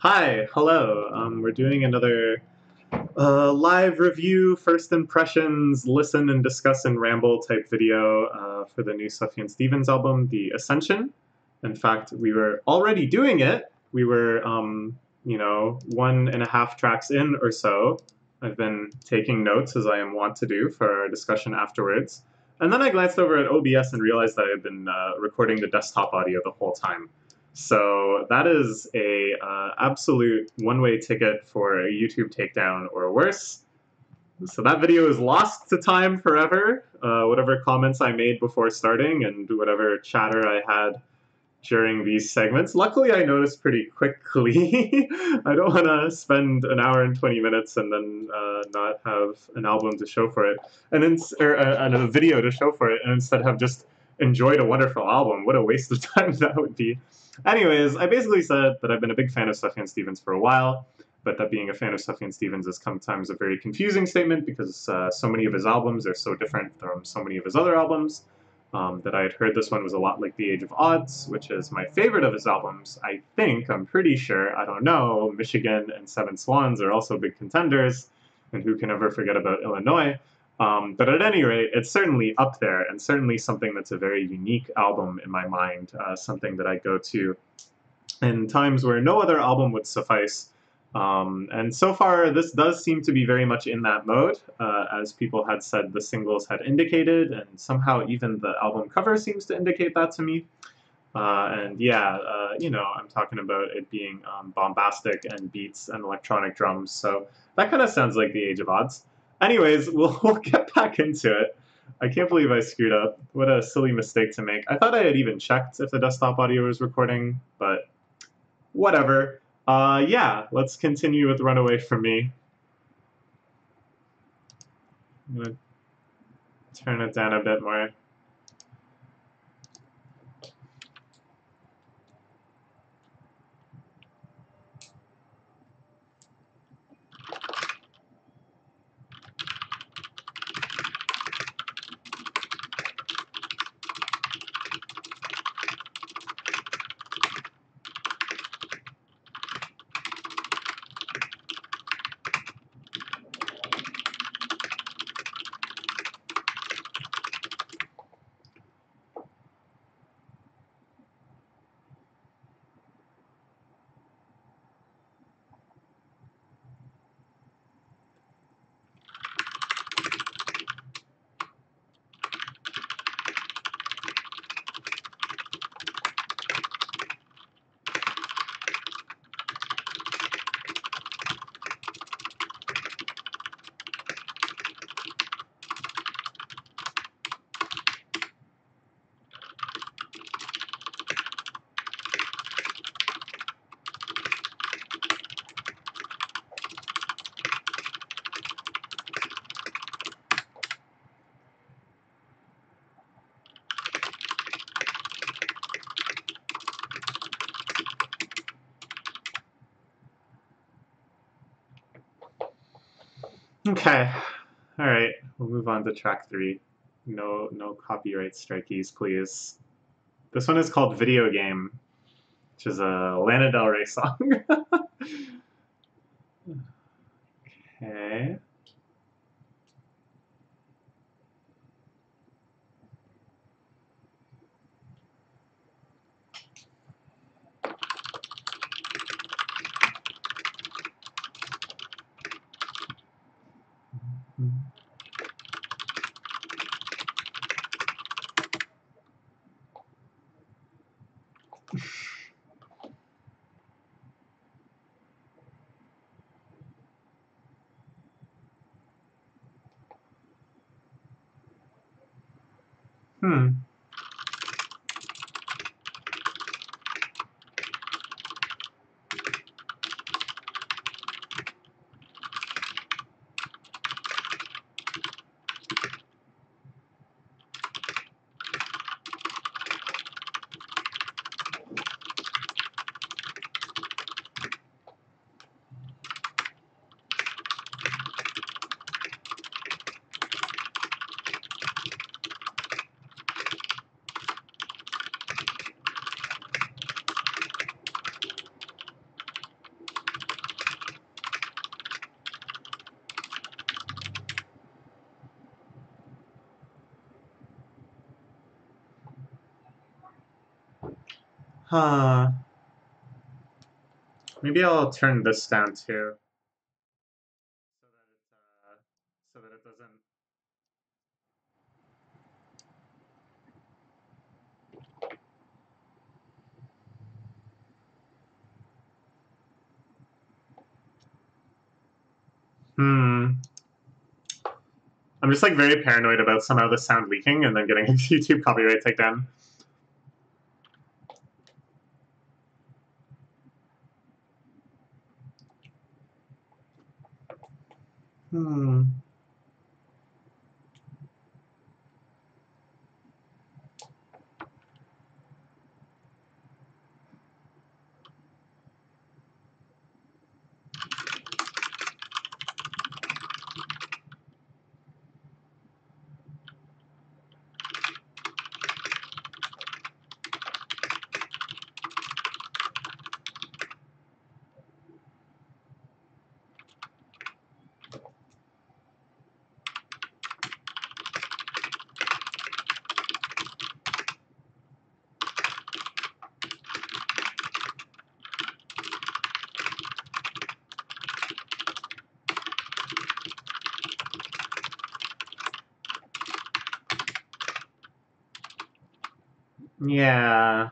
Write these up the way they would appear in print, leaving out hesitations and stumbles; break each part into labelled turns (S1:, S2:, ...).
S1: Hi, hello. We're doing another live review, first impressions, listen and discuss and ramble type video for the new Sufjan Stevens album, The Ascension. In fact, we were already doing it. We were, 1.5 tracks in or so. I've been taking notes as I am wont to do for our discussion afterwards. And then I glanced over at OBS and realized that I had been recording the desktop audio the whole time. So that is a absolute one-way ticket for a YouTube takedown or worse. So that video is lost to time forever. Whatever comments I made before starting and whatever chatter I had during these segments. Luckily, I noticed pretty quickly. I don't want to spend an hour and 20 minutes and then not have an album to show for it, and a video to show for it, and instead have just enjoyed a wonderful album. What a waste of time that would be. Anyways, I basically said that I've been a big fan of Sufjan Stevens for a while, but that being a fan of Sufjan Stevens is sometimes a very confusing statement because so many of his albums are so different from so many of his other albums. That I had heard this one was a lot like The Age of Odds, which is my favorite of his albums. I'm pretty sure, I don't know, Michigan and Seven Swans are also big contenders, and who can ever forget about Illinois? But at any rate, it's certainly up there, and certainly something that's a very unique album in my mind, something that I go to in times where no other album would suffice. And so far, this does seem to be very much in that mode, as people had said the singles had indicated, and somehow even the album cover seems to indicate that to me. I'm talking about it being bombastic and beats and electronic drums, so that kind of sounds like The Age of Odds. Anyways, we'll get back into it. I can't believe I screwed up. What a silly mistake to make. I thought I had even checked if the desktop audio was recording, but whatever. Yeah, let's continue with Runaway From Me. I'm gonna turn it down a bit more. Okay, all right, we'll move on to track 3. No copyright strikeys, please. This one is called Video Game, which is a Lana Del Rey song. Okay. Hmm. Huh. Maybe I'll turn this down too, so that it doesn't. Hmm. I'm just like very paranoid about somehow the sound leaking and then getting a YouTube copyright takedown. Hmm. Yeah.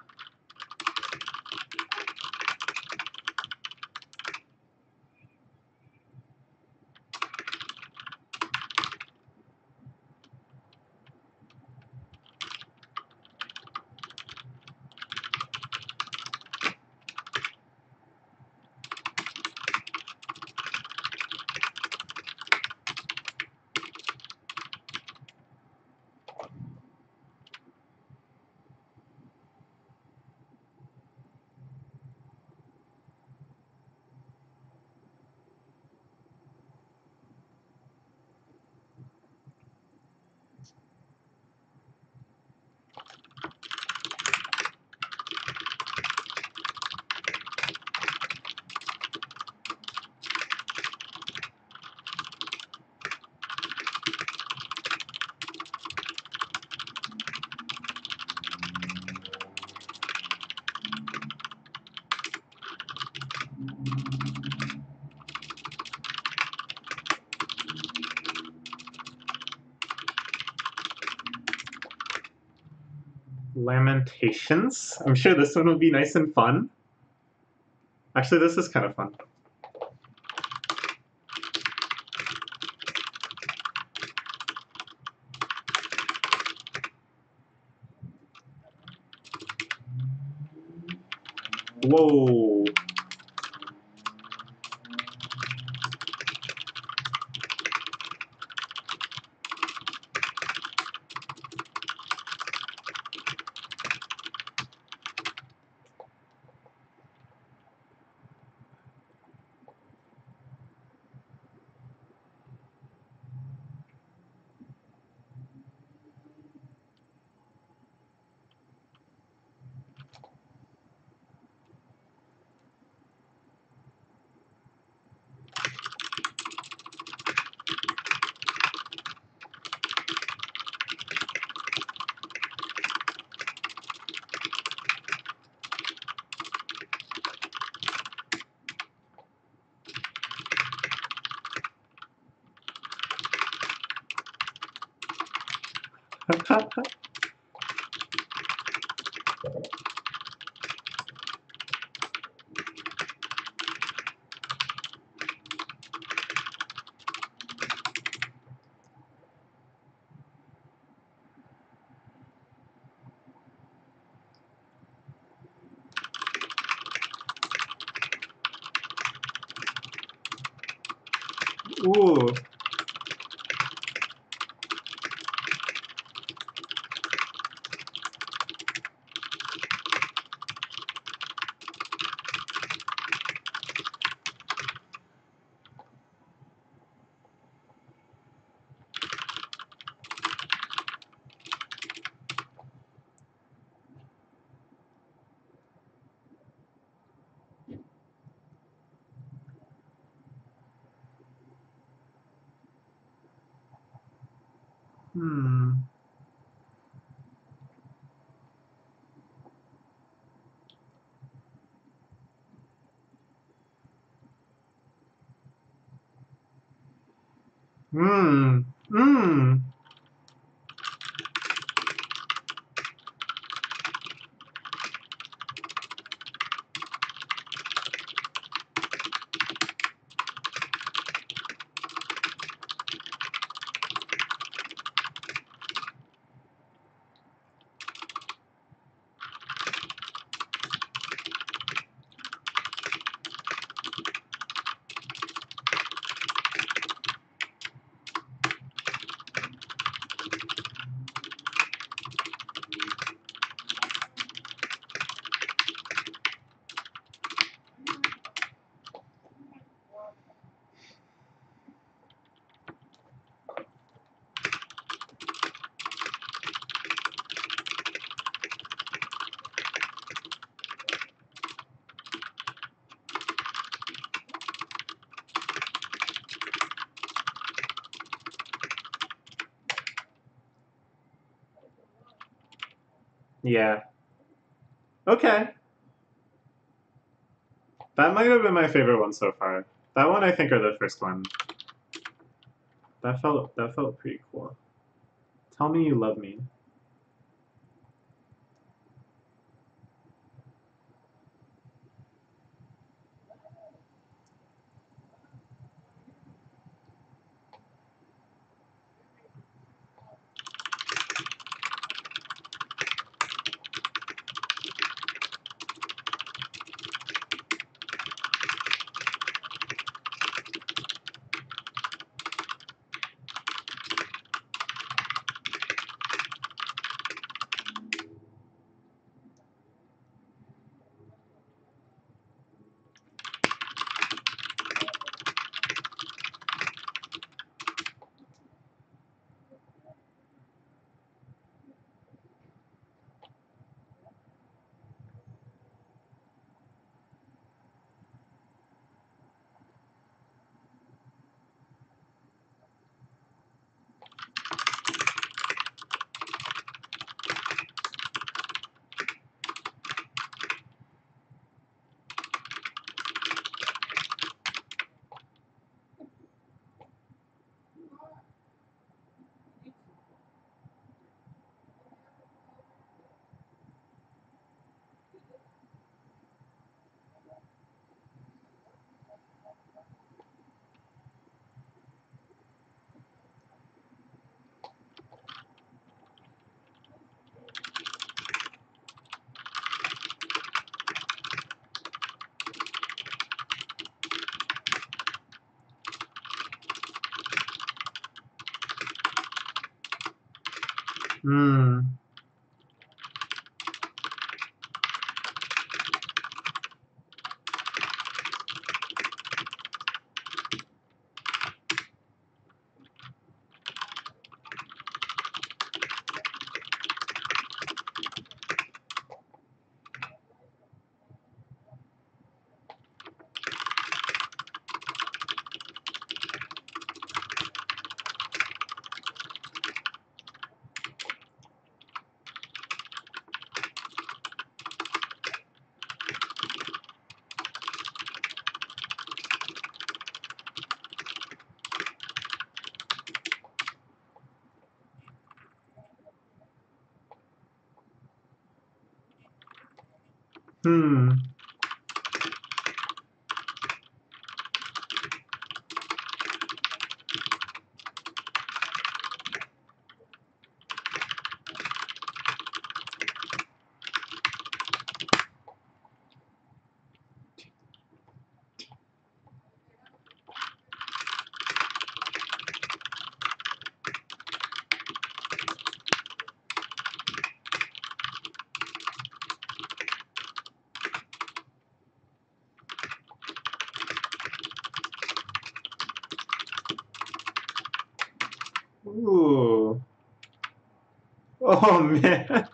S1: Lamentations. I'm sure this one will be nice and fun. Actually, this is kind of fun. Whoa. Ooh. Hmm. Mmm. Mmm. Yeah. Okay. That might have been my favorite one so far. That one I think or the first one. That felt pretty cool. Tell me you love me. Hmm. Hmm. Ooh. Oh man.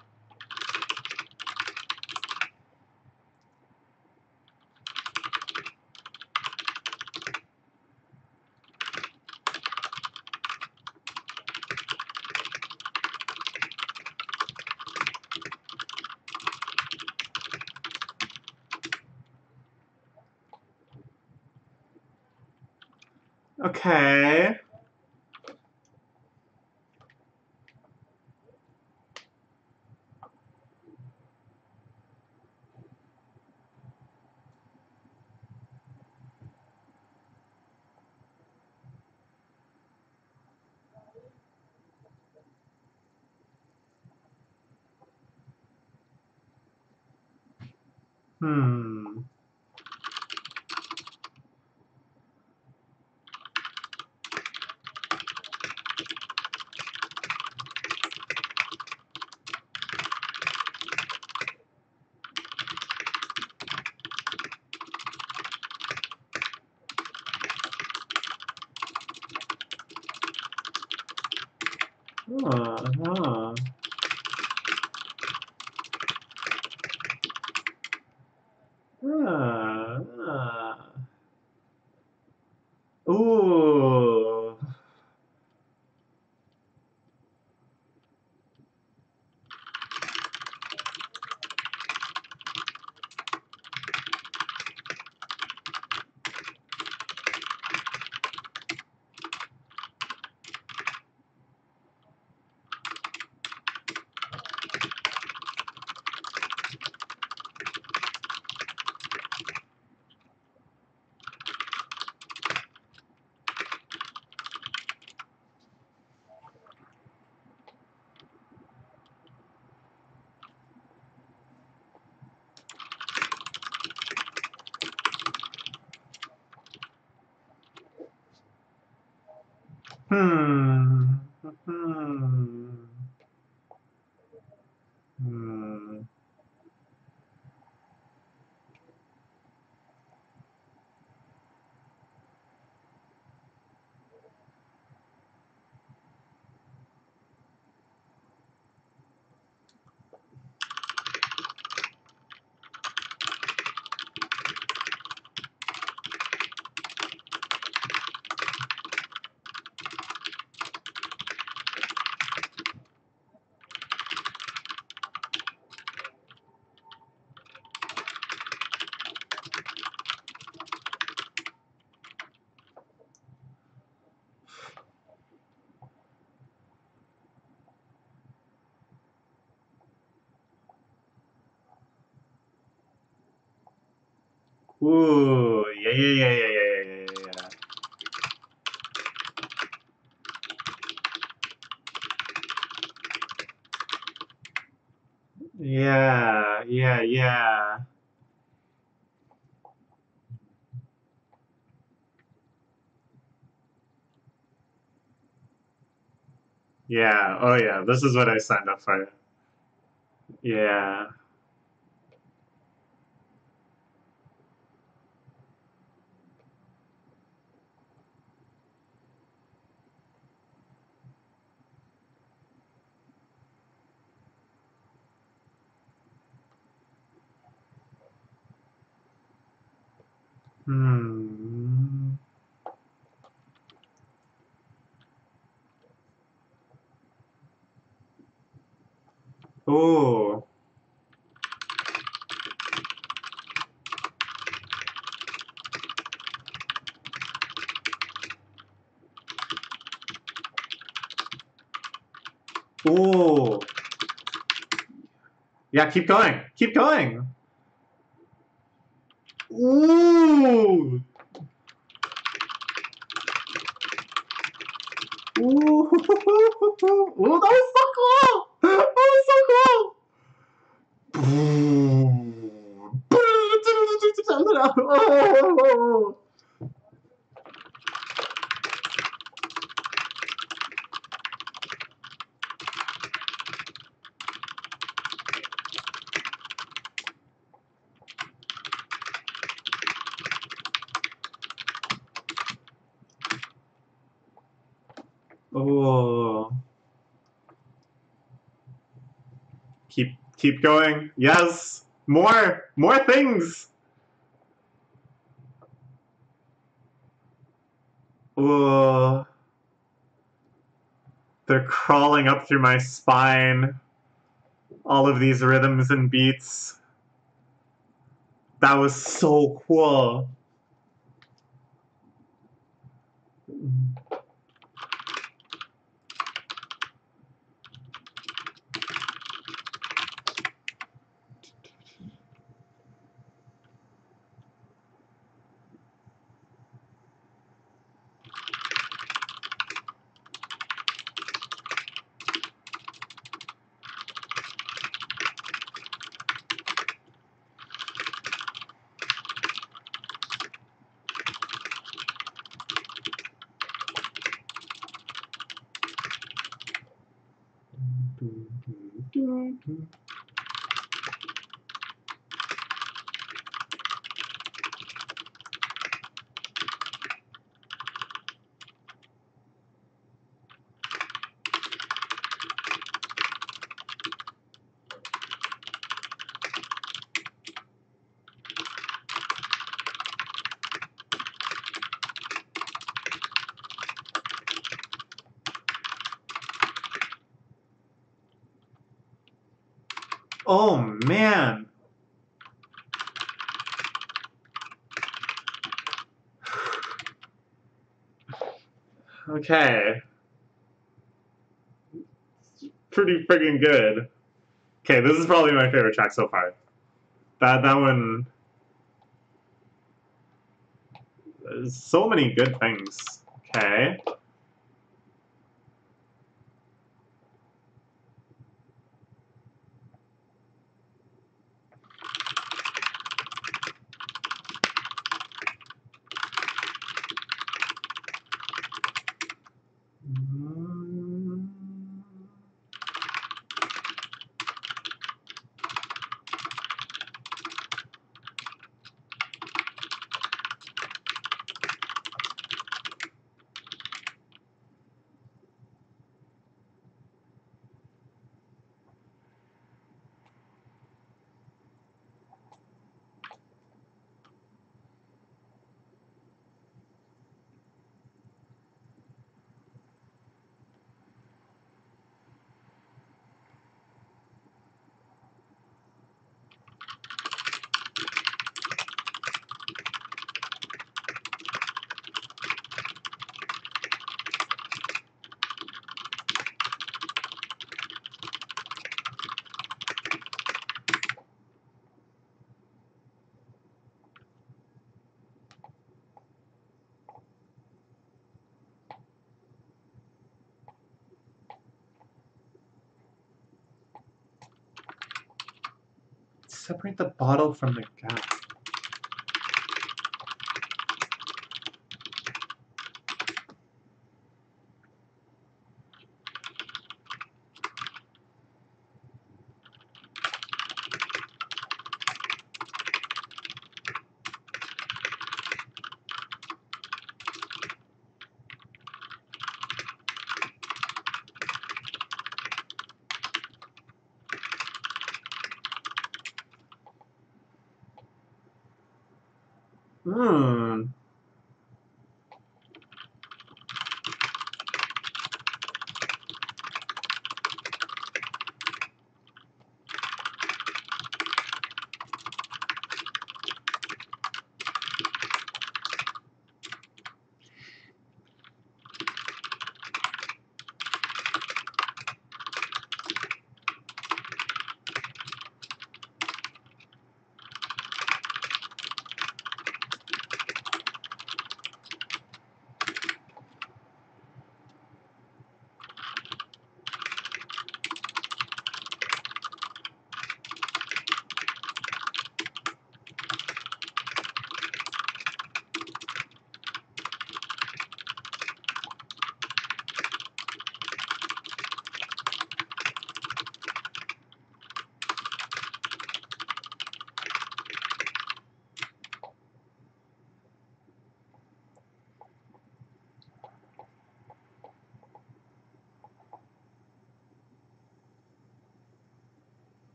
S1: Okay. Hmm. Uh-huh. Ooh. Hmm. Hmm. Hmm. Ooh. Yeah, yeah, yeah, yeah, yeah, yeah, yeah, yeah. Yeah, yeah, yeah. Yeah. Oh, yeah. This is what I signed up for. Yeah. Hmm. Ooh. Ooh. Yeah, keep going. Keep going. Ooh. Ooh. Ooh, that was so cool. That was so cool. Oh. Keep going. Yes. More things. Oh. They're crawling up through my spine. All of these rhythms and beats. That was so cool. Oh, man. Okay. Pretty friggin' good. Okay, this is probably my favorite track so far. That one... There's so many good things. Okay. Separate the bottle from the gas. Hmm.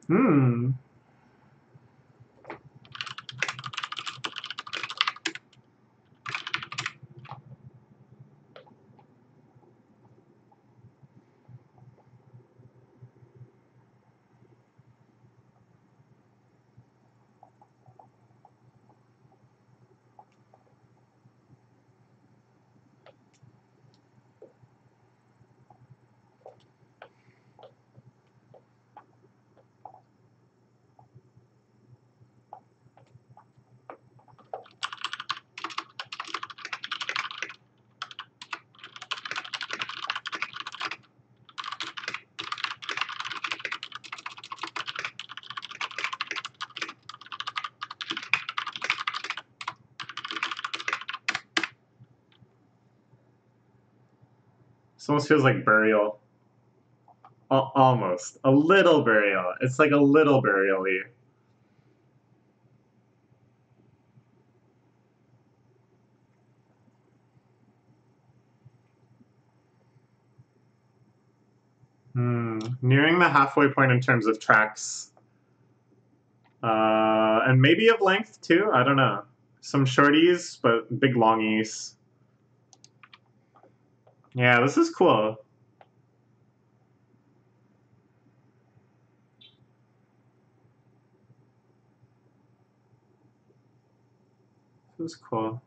S1: Hmm. This almost feels like burial. Almost. A little burial. It's like a little burial-y. Nearing the halfway point in terms of tracks. And maybe of length, too? I don't know. Some shorties, but big longies. Yeah, this is cool. This is cool.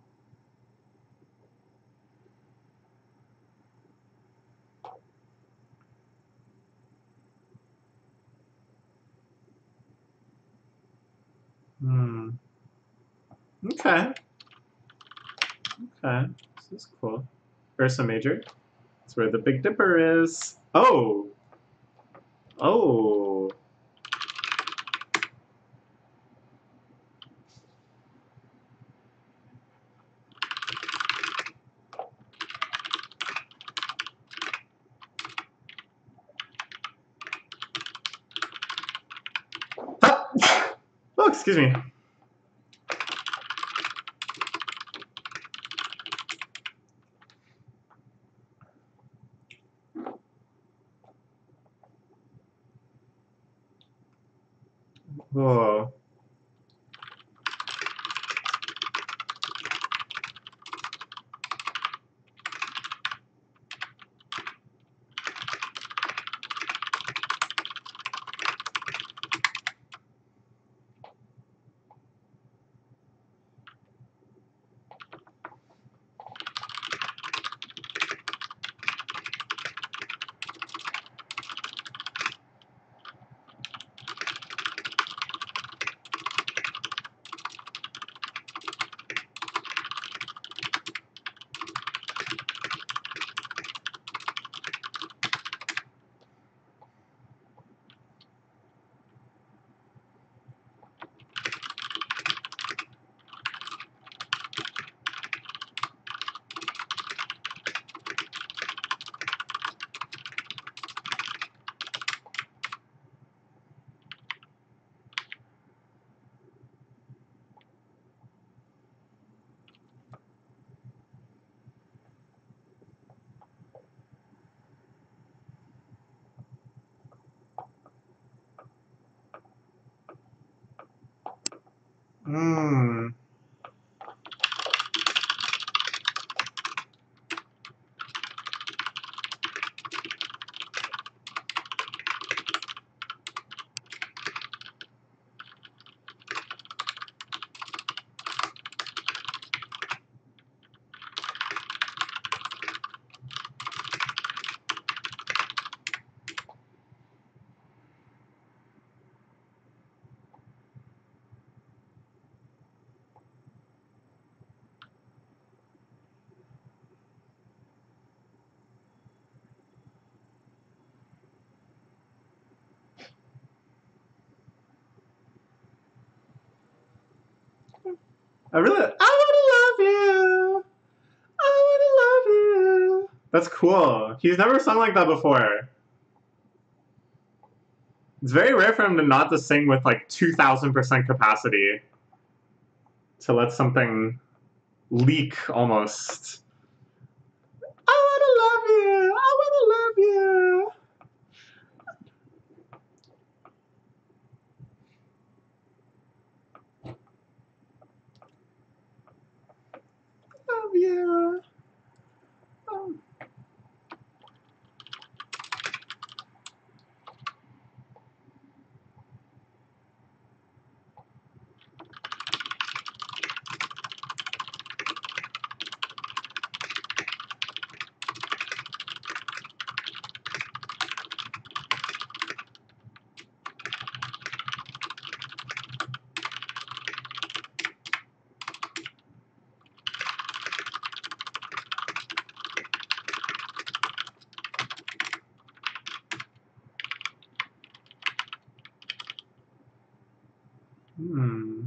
S1: Okay. Okay. This is cool. Ursa Major. That's where the Big Dipper is. Oh! Oh! Ah! Oh, excuse me. Whoa. Mmm. I wanna love you. I wanna love you. That's cool. He's never sung like that before. It's very rare for him to not to sing with like 2,000% capacity to let something leak almost. I wanna love you. I wanna love you. Love you. Oh. Hmm.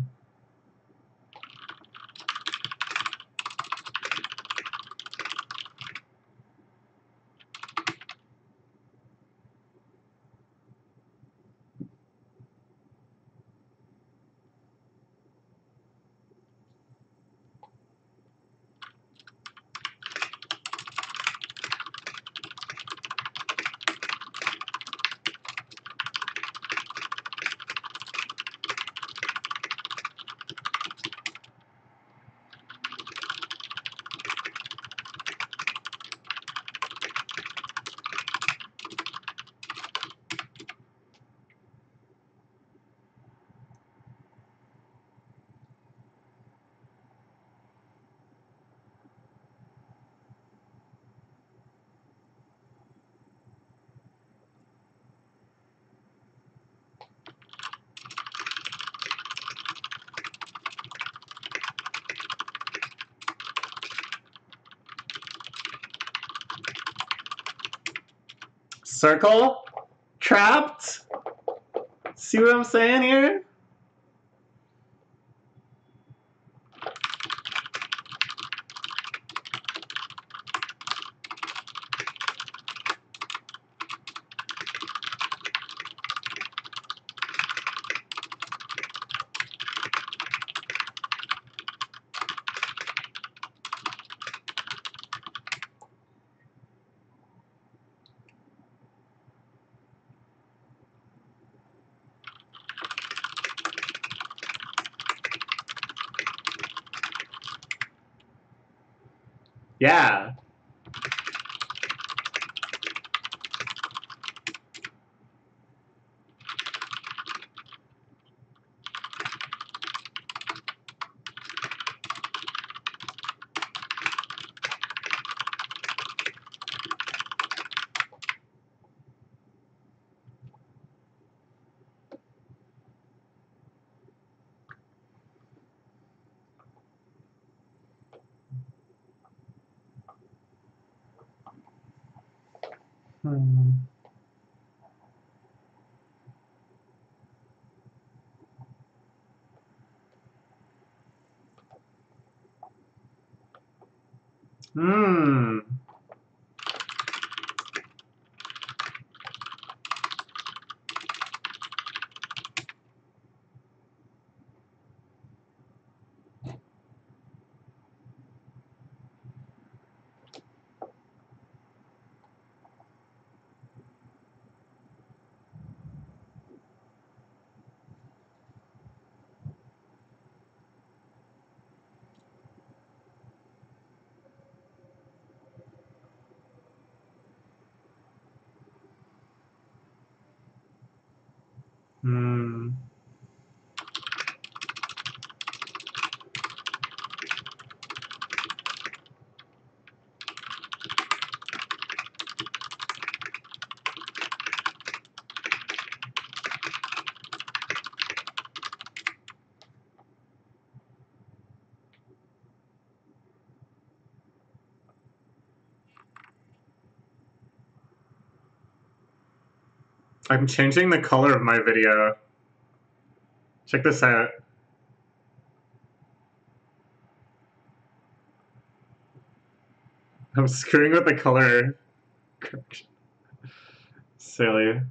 S1: Circle? Trapped? See what I'm saying here? Yeah. Hmm. Hmm. Hmm. I'm changing the color of my video. Check this out. I'm screwing with the color correction. Silly.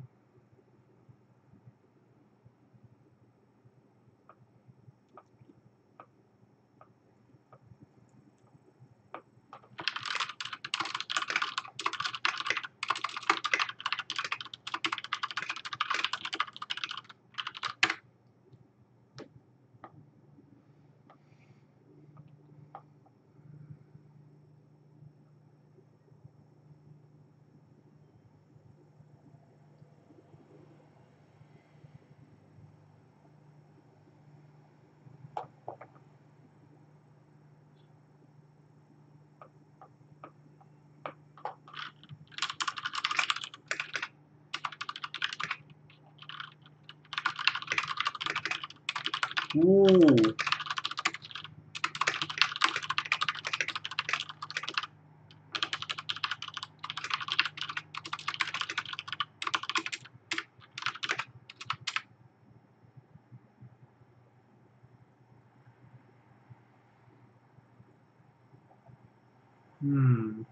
S1: Ooh. Hmm.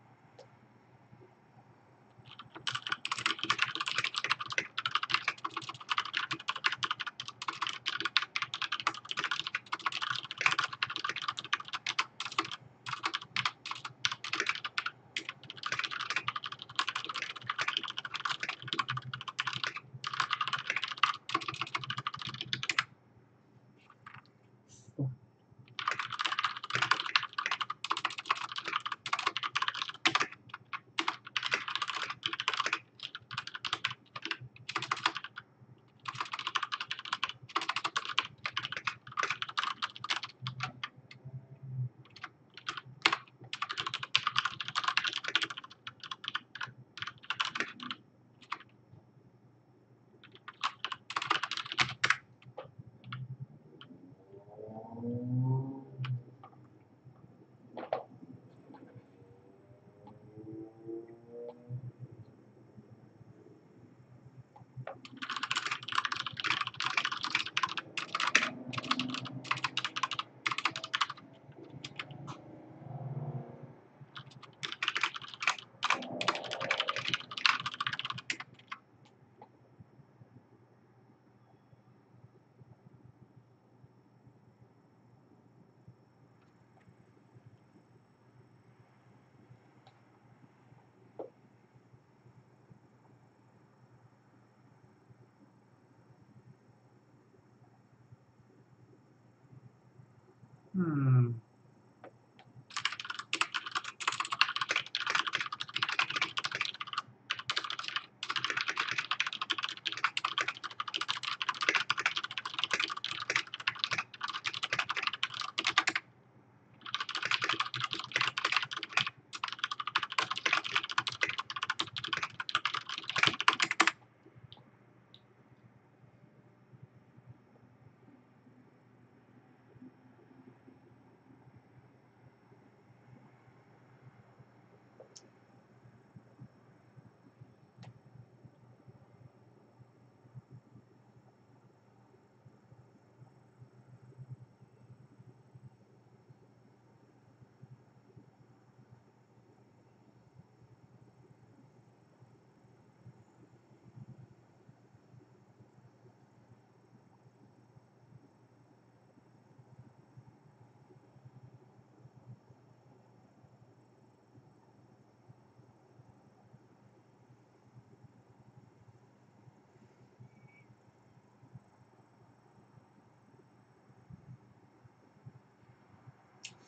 S1: Hmm.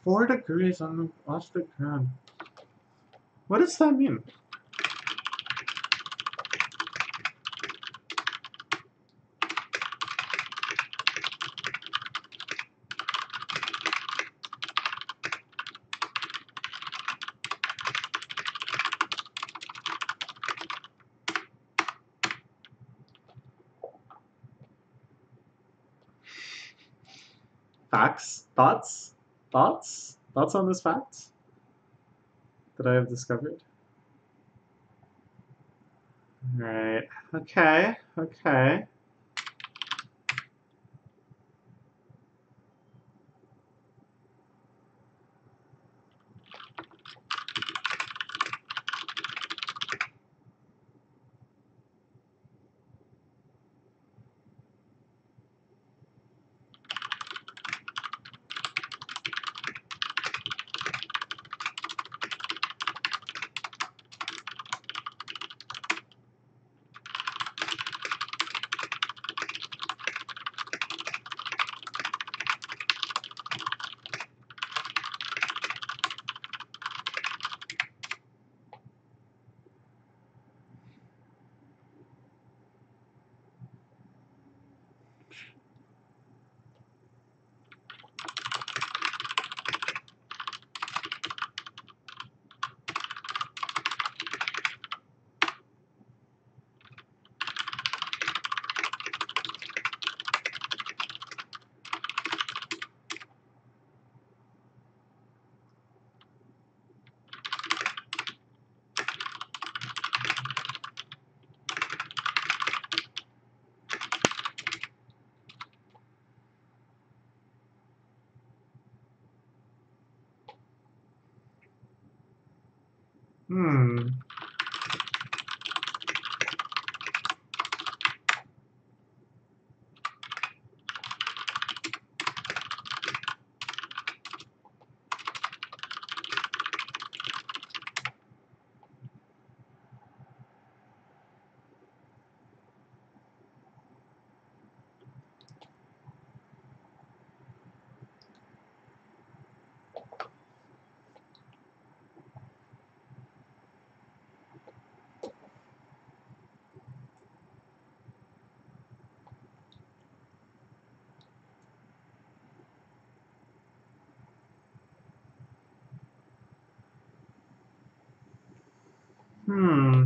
S1: Four degrees off the ground. What does that mean? Facts? Thoughts? Thoughts? Thoughts on this fact that I have discovered? Right. Okay. Okay. Hmm. Hmm.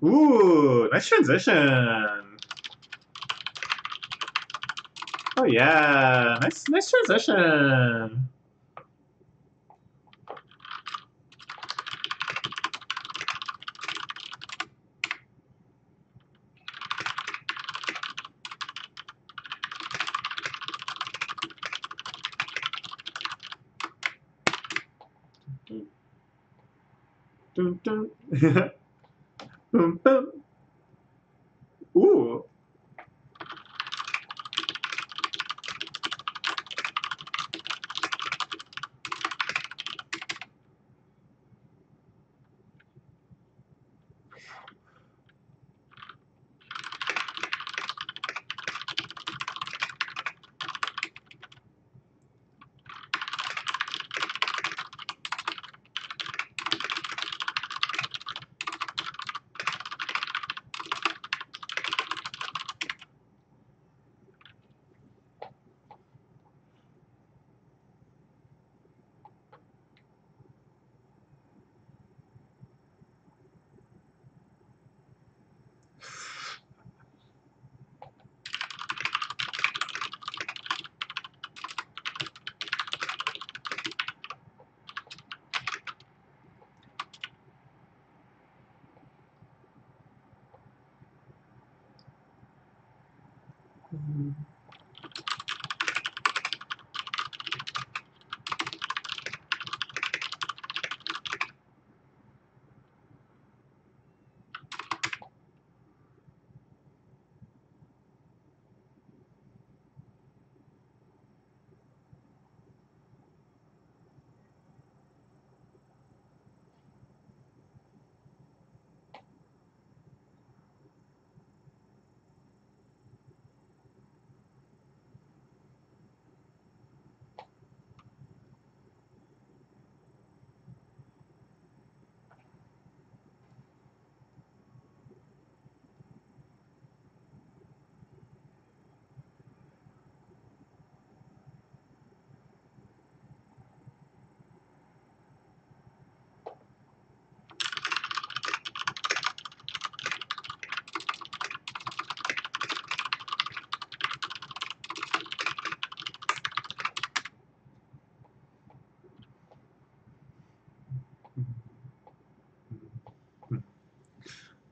S1: Ooh, nice transition. Oh yeah, nice transition. Dun, dun. Boom, boom. Ooh.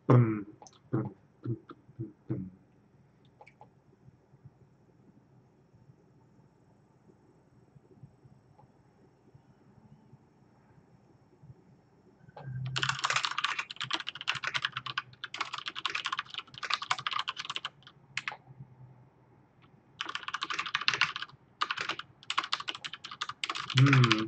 S1: Boom, boom, boom, boom, boom. Hmm.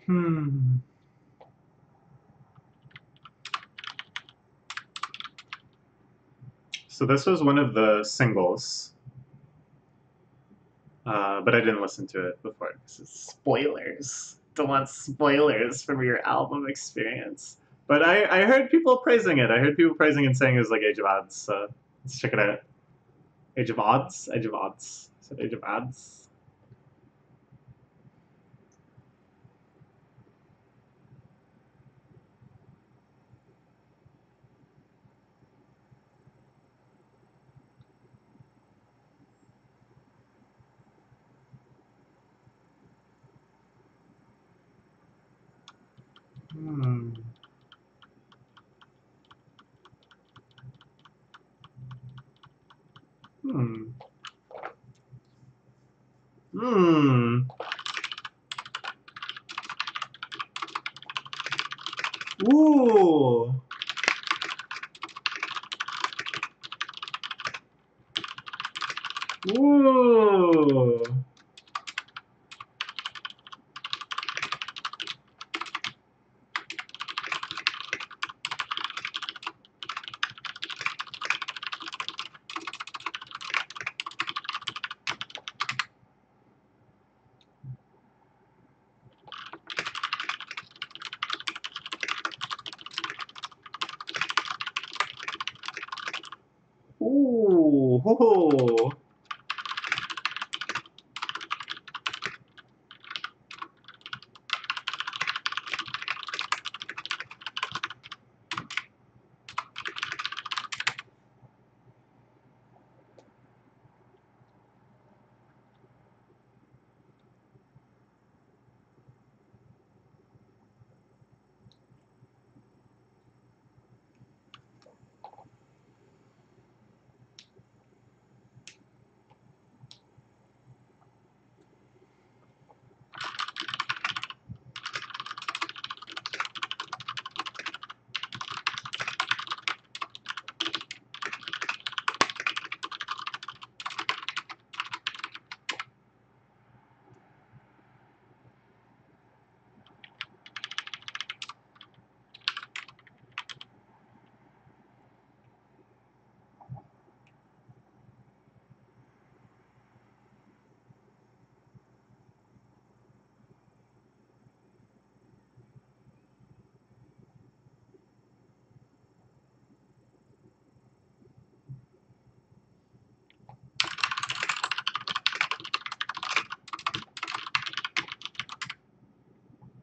S1: Hmm. So this was one of the singles, but I didn't listen to it before. This is spoilers. Don't want spoilers from your album experience. But I heard people praising it. I heard people praising it and saying it was like Age of Odds. So let's check it out. Age of Odds? Age of Odds. Is it Age of Odds? Hmm. Hmm. Hmm. Ooh. Ooh. Ooh. Ooh.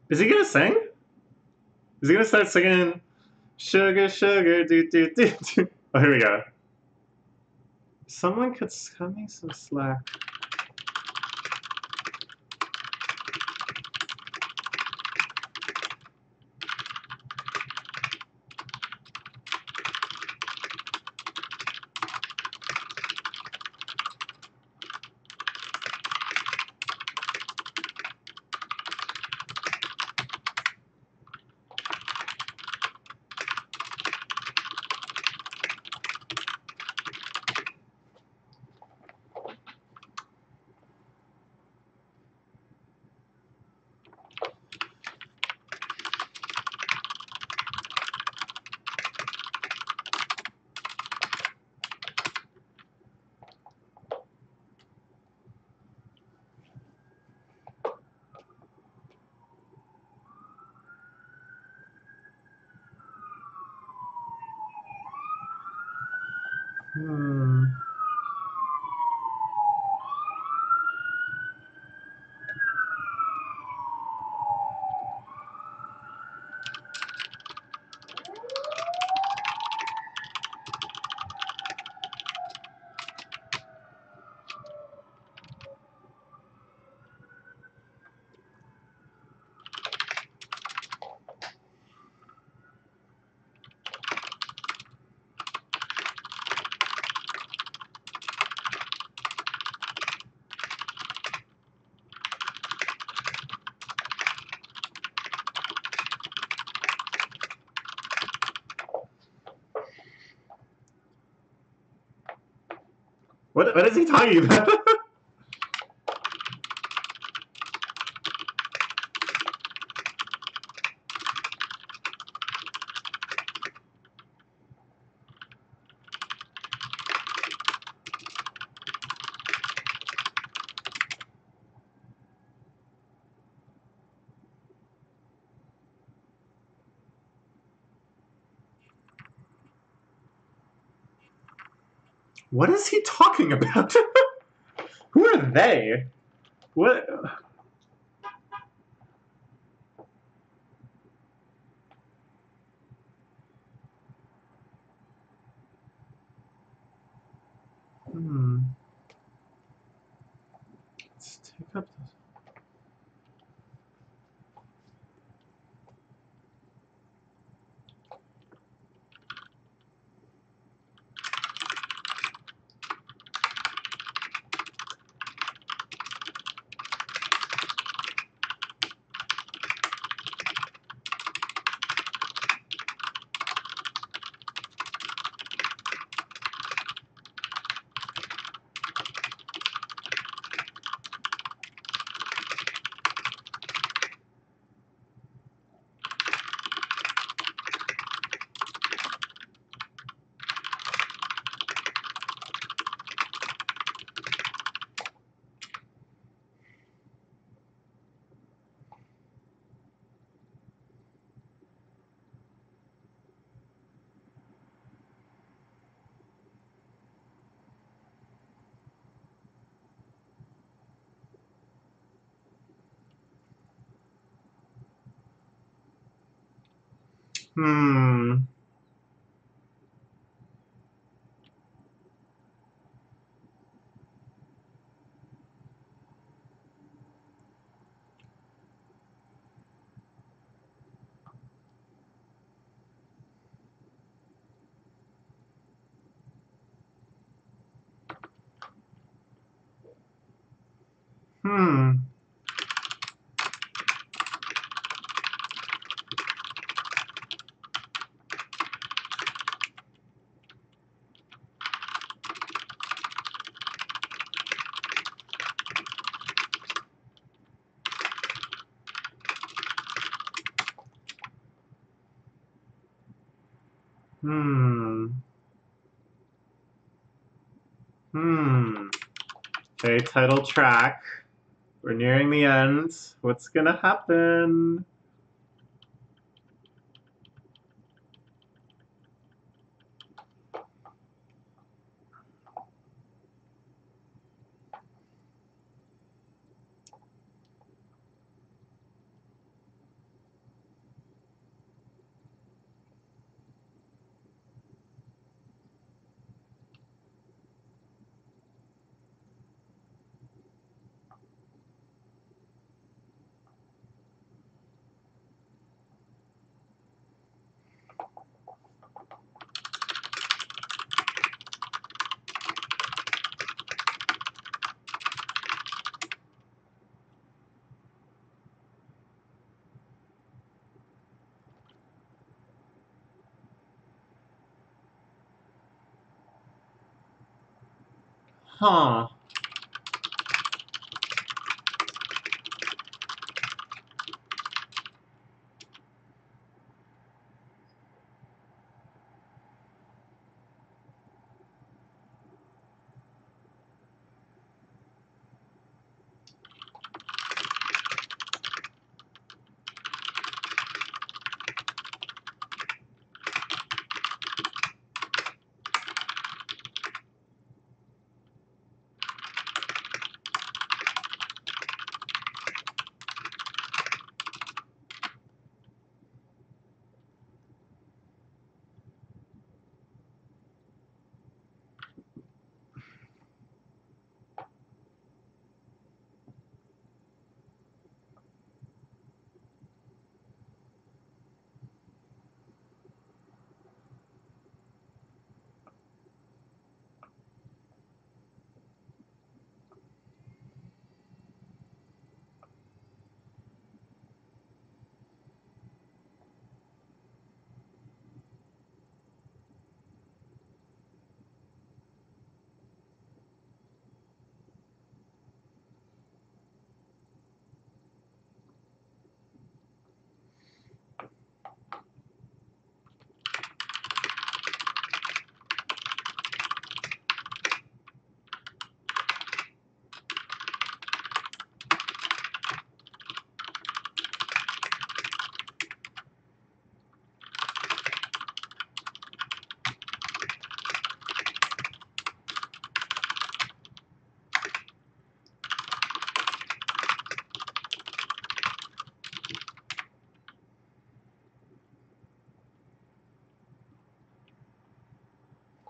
S1: Is he gonna sing? Is he gonna start singing Sugar, Sugar, do, do, do, do? Oh, here we go. Someone could cut me some slack. Hmm. What is he talking about? What is he talking about? Who are they? What? Hmm. Let's take up this. Hmm. Hmm. Hmm. Hmm. Okay, title track. We're nearing the end. What's gonna happen? Huh.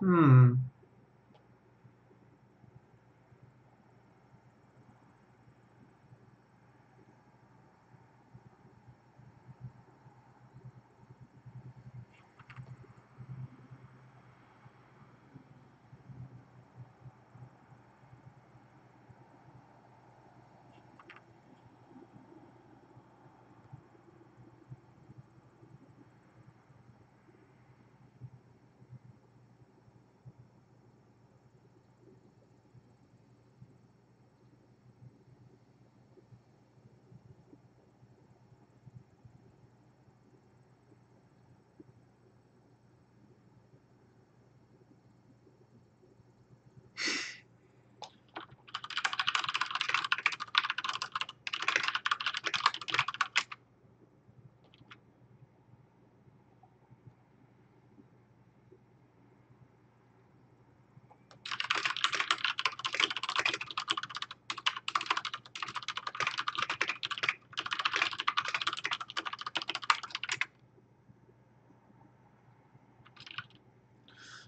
S1: Hmm.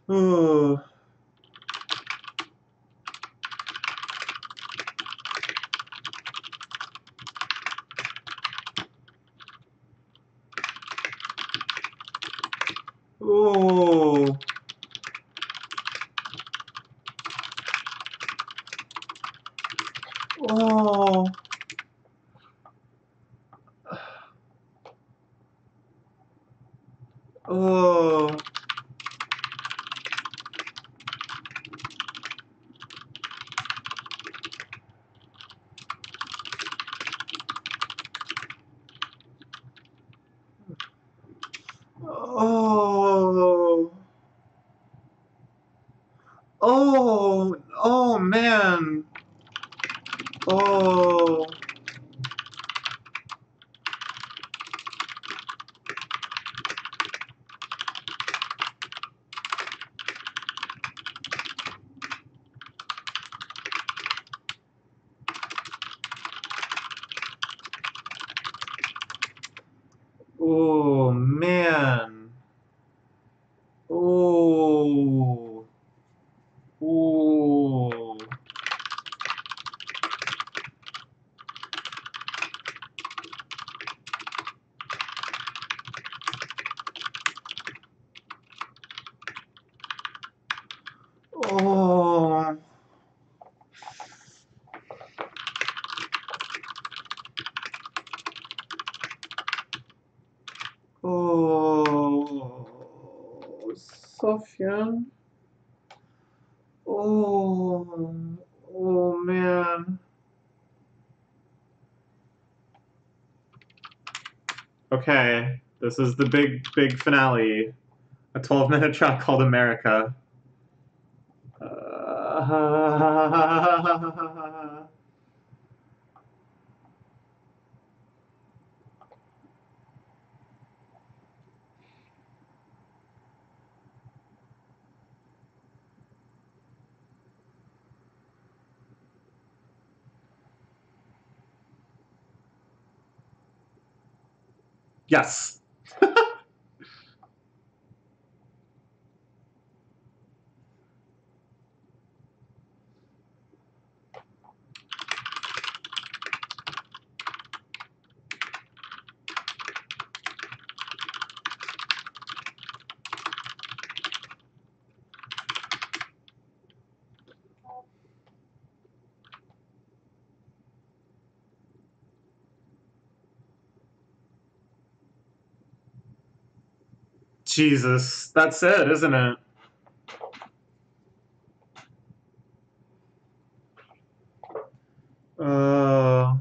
S1: Oh. Oh. Oh. Oh. Oh. Oh. Oh, man. Oh. Oh, man. Oh. Oh. Oh. Oh. Sufjan. Oh. Oh, man. Okay, this is the big finale. A 12-minute track called America. Yes. Jesus, that's it, isn't it? Uh,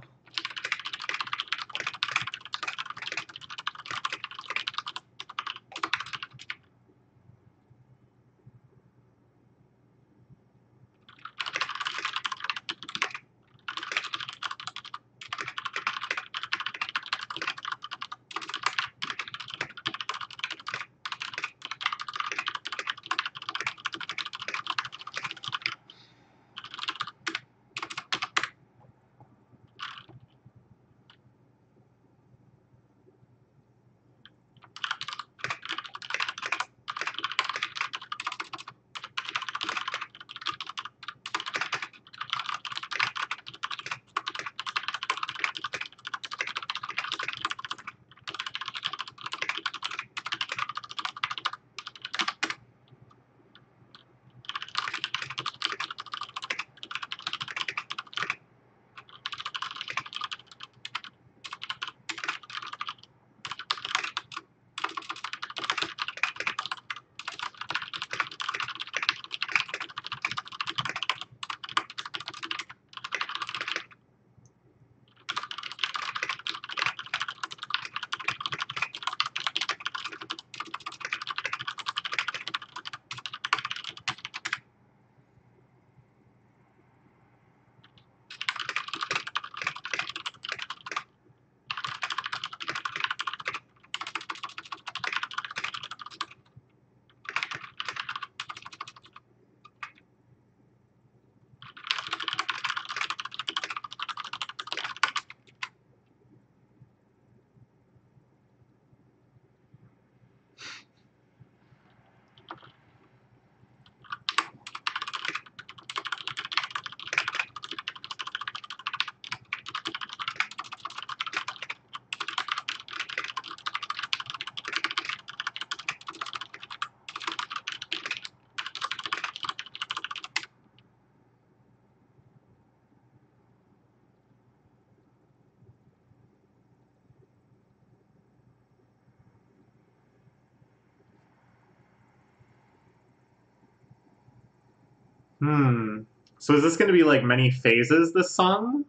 S1: Hmm. So is this going to be like many phases, this song?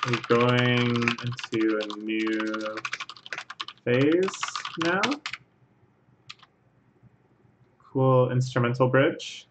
S1: Are we going into a new phase now? Cool instrumental bridge.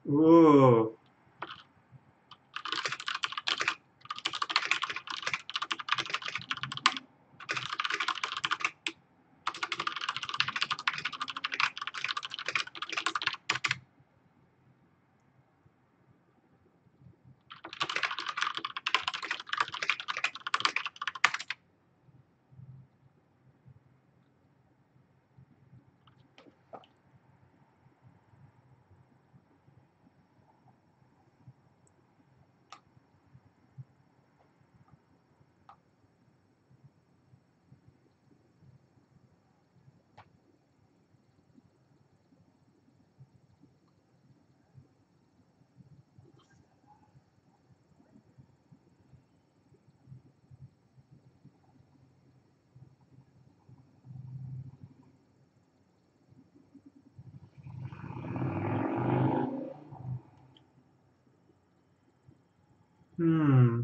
S1: Ooh. Hmm.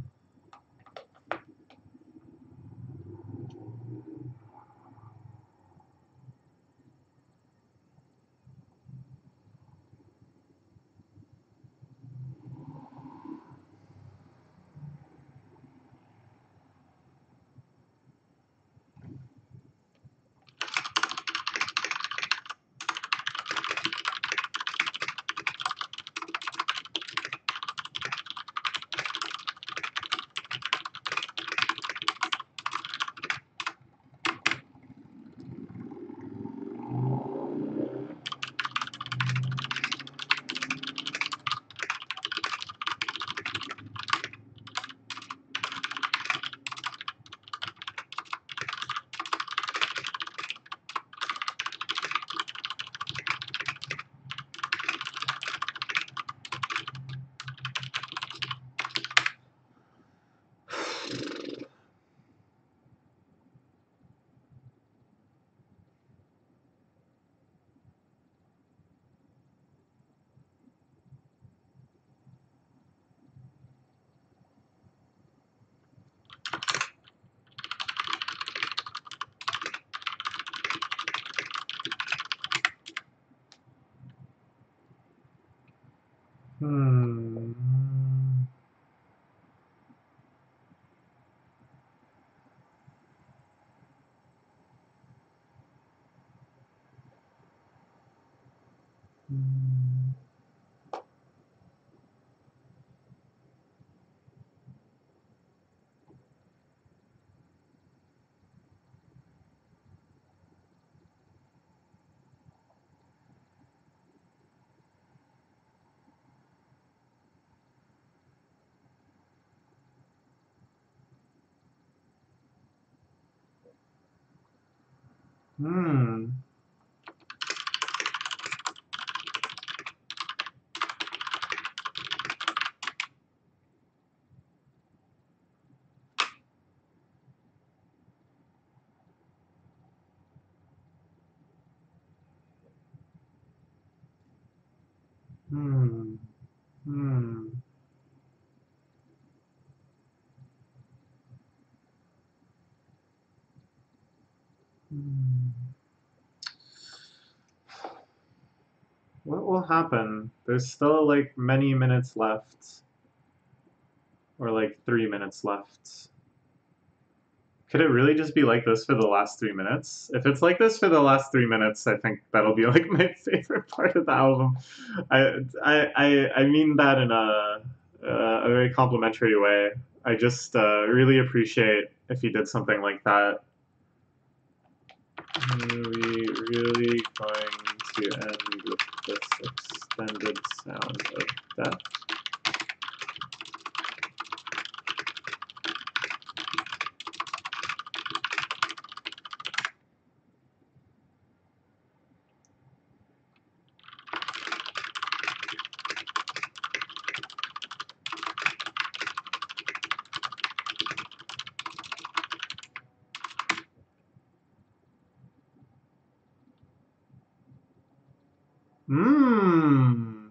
S1: Hmm. Hmm. Hmm. Hmm. Hmm. Hmm. What will happen? There's still like many minutes left, or like 3 minutes left. Could it really just be like this for the last 3 minutes? If it's like this for the last 3 minutes, I think that'll be like my favorite part of the album. I mean that in a very complimentary way. I just really appreciate if he did something like that. Are we really going to end with this extended sound of death? Mmm.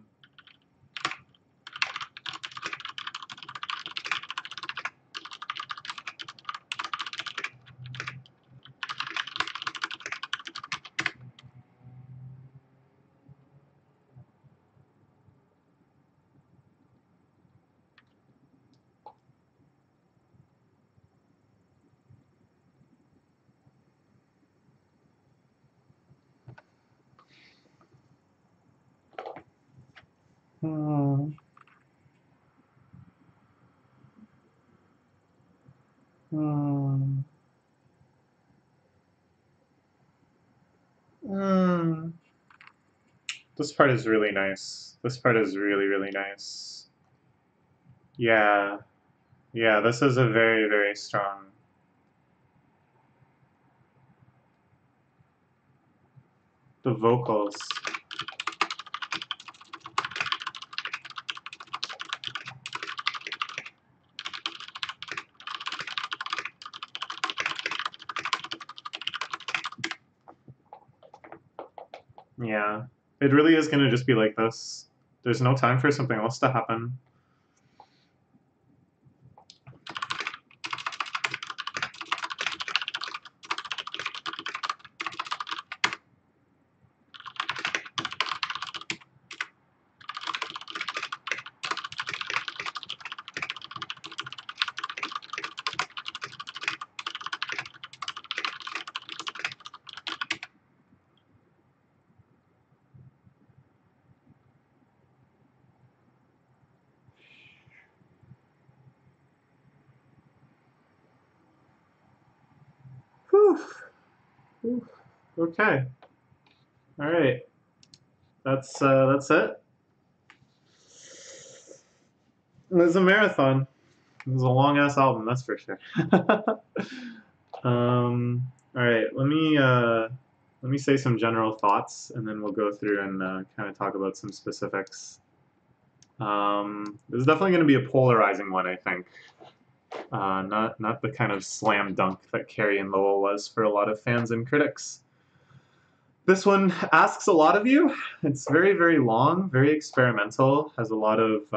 S1: Hmm. Hmm. Hmm. This part is really nice. This part is really, really nice. Yeah. Yeah, this is a very, very strong. The vocals. Yeah. It really is gonna just be like this. There's no time for something else to happen. Whew. Whew. Okay. All right. That's it. It was a marathon. It was a long ass album, that's for sure. All right. Let me say some general thoughts, and then we'll go through and kind of talk about some specifics. This is definitely going to be a polarizing one, I think. Not the kind of slam dunk that Carrie and Lowell was for a lot of fans and critics. This one asks a lot of you. It's very, very long, very experimental, has a lot of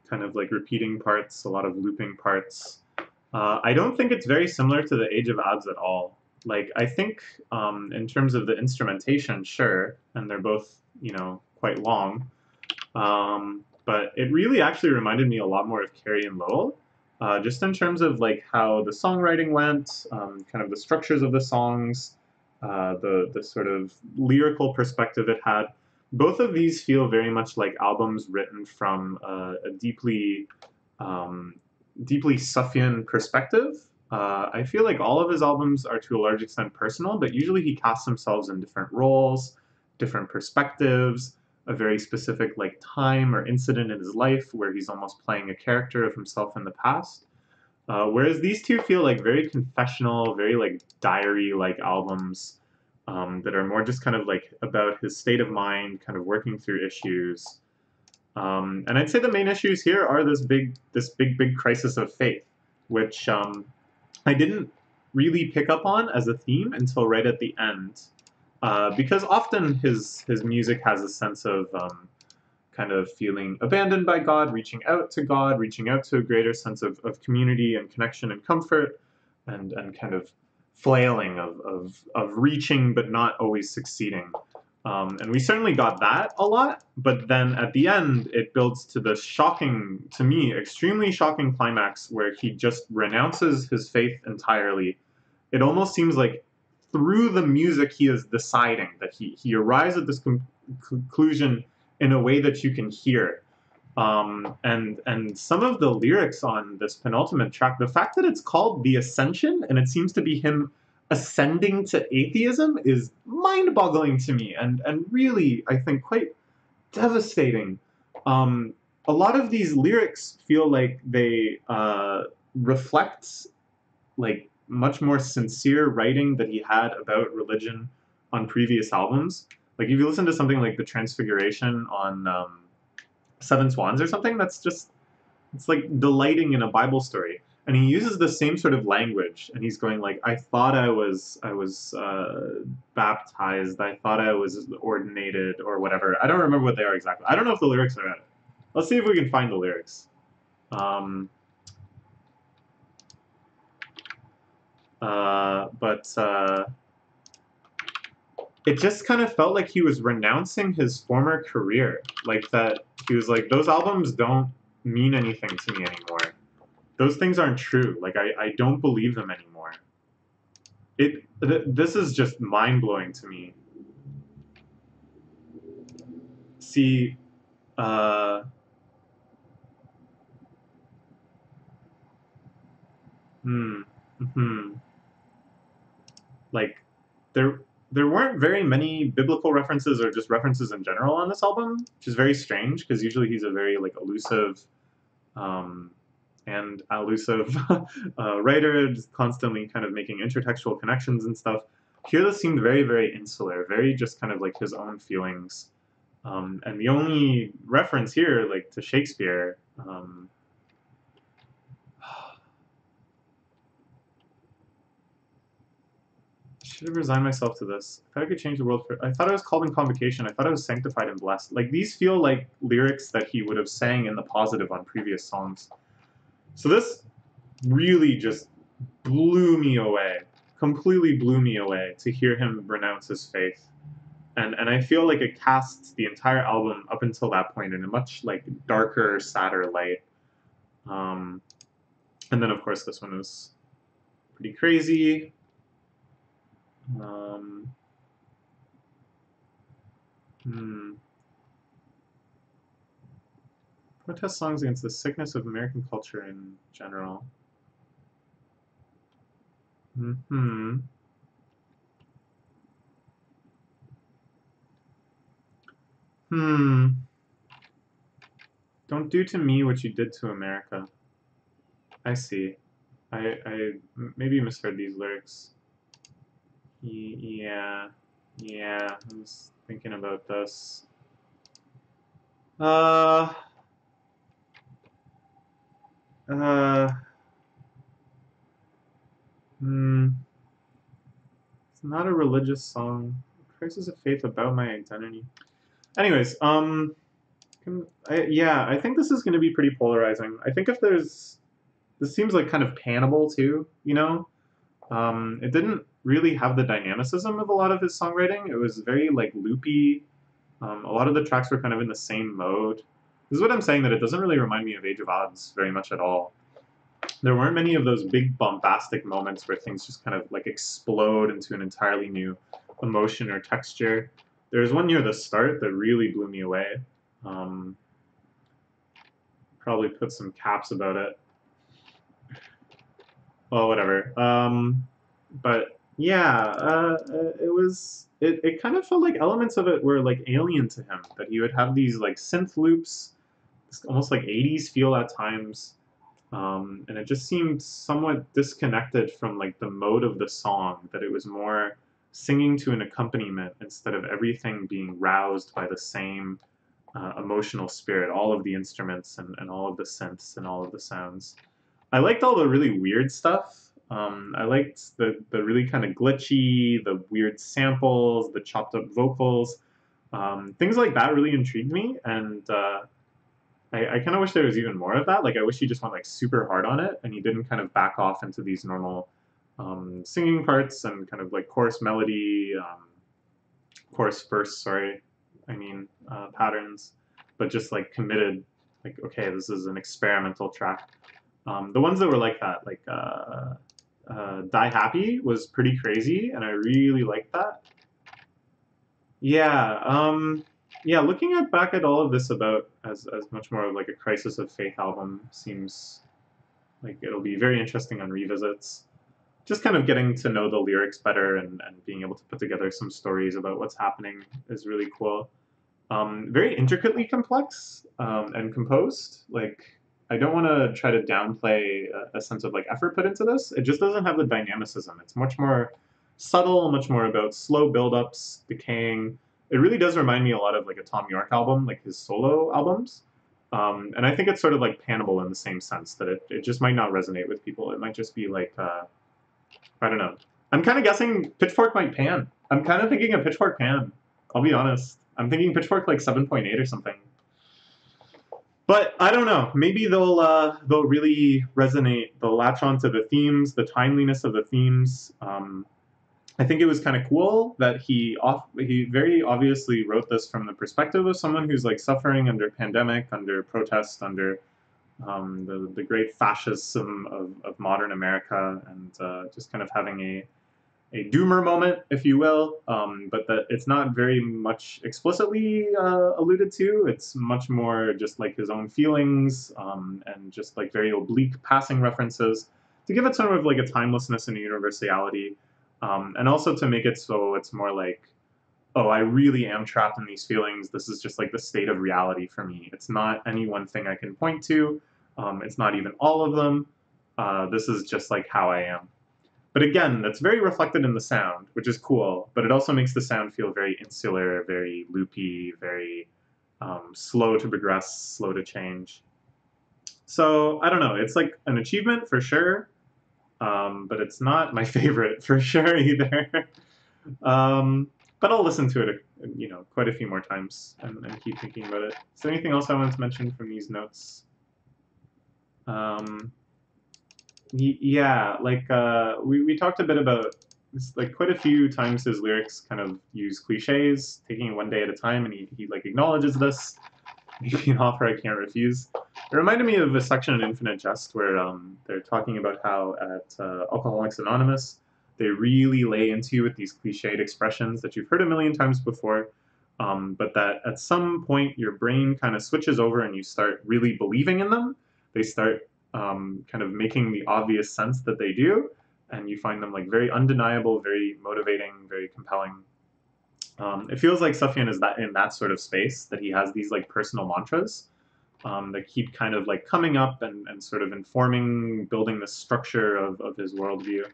S1: kind of like repeating parts, a lot of looping parts. I don't think it's very similar to the Age of Abs at all. Like, I think in terms of the instrumentation, sure, and they're both, quite long. But it really actually reminded me a lot more of Carrie and Lowell, just in terms of like how the songwriting went, kind of the structures of the songs, the sort of lyrical perspective it had. Both of these feel very much like albums written from a um, deeply Sufjan perspective. I feel like all of his albums are to a large extent personal, but usually he casts himself in different roles, different perspectives, a very specific like time or incident in his life where he's almost playing a character of himself in the past. Whereas these two feel like very confessional, very like diary-like albums that are more just kind of like about his state of mind, kind of working through issues. And I'd say the main issues here are big crisis of faith, which I didn't really pick up on as a theme until right at the end, because often his music has a sense of kind of feeling abandoned by God, reaching out to a greater sense of community and connection and comfort, and kind of flailing of reaching but not always succeeding. And we certainly got that a lot, but then at the end, it builds to the shocking, to me, extremely shocking climax where he just renounces his faith entirely. It almost seems like through the music he is deciding that he arrives at this conclusion in a way that you can hear. And some of the lyrics on this penultimate track, the fact that it's called The Ascension and it seems to be him ascending to atheism is mind-boggling to me, and really, I think, quite devastating. A lot of these lyrics feel like they reflect like much more sincere writing that he had about religion on previous albums. Like if you listen to something like The Transfiguration on Seven Swans or something, that's just, it's like delighting in a Bible story. And he uses the same sort of language, and he's going like, "I thought I was baptized. I thought I was ordinated, or whatever." I don't remember what they are exactly. I don't know if the lyrics are in it. Let's see if we can find the lyrics. But it just kind of felt like he was renouncing his former career. Like that, he was like, "Those albums don't mean anything to me anymore. Those things aren't true. Like, I don't believe them anymore." This is just mind-blowing to me. See, uh, hmm, hmm. Like, there weren't very many biblical references or just references in general on this album, which is very strange because usually he's a very like elusive um, and elusive writer, just constantly kind of making intertextual connections and stuff. Here, this seemed very, very insular, very just kind of like his own feelings. And the only reference here, like to Shakespeare, should have resigned myself to this. I thought I could change the world for. I thought I was called in convocation. I thought I was sanctified and blessed. Like these feel like lyrics that he would have sang in the positive on previous songs. So this really just blew me away, completely blew me away to hear him renounce his faith. And I feel like it casts the entire album up until that point in a much like darker, sadder light. Um, and then of course this one was pretty crazy. Protest songs against the sickness of American culture in general. Don't do to me what you did to America. I see. I maybe misheard these lyrics. Yeah, I was thinking about this. Uh, it's not a religious song. Crisis of faith about my identity. Anyways, yeah, I think this is going to be pretty polarizing. I think if there's, this seems like kind of pannable too, you know? It didn't really have the dynamicism of a lot of his songwriting. It was very like loopy. A lot of the tracks were kind of in the same mode. This is what I'm saying, that it doesn't really remind me of Age of Odds very much at all. There weren't many of those big bombastic moments where things just kind of like explode into an entirely new emotion or texture. There's one near the start that really blew me away. Probably put some caps about it. Well, whatever. But yeah, it kind of felt like elements of it were like alien to him. That he would have these like synth loops, almost like 80s feel at times. And it just seemed somewhat disconnected from like the mode of the song, that it was more singing to an accompaniment instead of everything being roused by the same emotional spirit, all of the instruments and all of the synths and all of the sounds. I liked all the really weird stuff. I liked the really kind of glitchy, the weird samples, the chopped up vocals. Things like that really intrigued me, and I kind of wish there was even more of that. Like, I wish he just went like super hard on it, and he didn't kind of back off into these normal singing parts and kind of like chorus melody, chorus verse. Sorry, I mean patterns, but just like committed. Like, okay, this is an experimental track. The ones that were like that, like Die Happy, was pretty crazy, and I really liked that. Yeah, yeah. Looking at back at all of this about as much more of like a crisis of faith album seems like it'll be very interesting on revisits. Just kind of getting to know the lyrics better and being able to put together some stories about what's happening is really cool. Very intricately complex and composed. Like, I don't want to try to downplay a sense of like effort put into this. It just doesn't have the dynamicism. It's much more subtle, much more about slow build-ups, decaying. It really does remind me a lot of like a Tom York album, like his solo albums. And I think it's sort of like Pannable in the same sense that it just might not resonate with people. It might just be like, I don't know. I'm kind of guessing Pitchfork might pan. I'm kind of thinking a Pitchfork pan. I'll be honest. I'm thinking Pitchfork like 7.8 or something. But I don't know. Maybe they'll really resonate. They'll latch onto the themes, the timeliness of the themes. I think it was kind of cool that he very obviously wrote this from the perspective of someone who's like suffering under pandemic, under protest, under the great fascism of modern America, and just kind of having a doomer moment, if you will, but that it's not very much explicitly alluded to. It's much more just like his own feelings and just like very oblique passing references to give it sort of like a timelessness and a universality, and also to make it so it's more like, oh, I really am trapped in these feelings. This is just like the state of reality for me. It's not any one thing I can point to. It's not even all of them. This is just like how I am. But again, that's very reflected in the sound, which is cool, but it also makes the sound feel very insular, very loopy, very slow to progress, slow to change. So, I don't know, it's like an achievement for sure, but it's not my favorite for sure either. But I'll listen to it, quite a few more times and keep thinking about it. Is there anything else I wanted to mention from these notes? Yeah, like we talked a bit about this, like quite a few times his lyrics kind of use cliches, taking it one day at a time, and he like acknowledges this. Maybe an offer I can't refuse. It reminded me of a section in Infinite Jest where they're talking about how at Alcoholics Anonymous they really lay into you with these cliched expressions that you've heard a million times before, but that at some point your brain kind of switches over and you start really believing in them. They start kind of making the obvious sense that they do, and you find them like very undeniable, very motivating, very compelling. It feels like Sufjan is that in that sort of space, that he has these like personal mantras that keep kind of like coming up and sort of informing, building the structure of his worldview.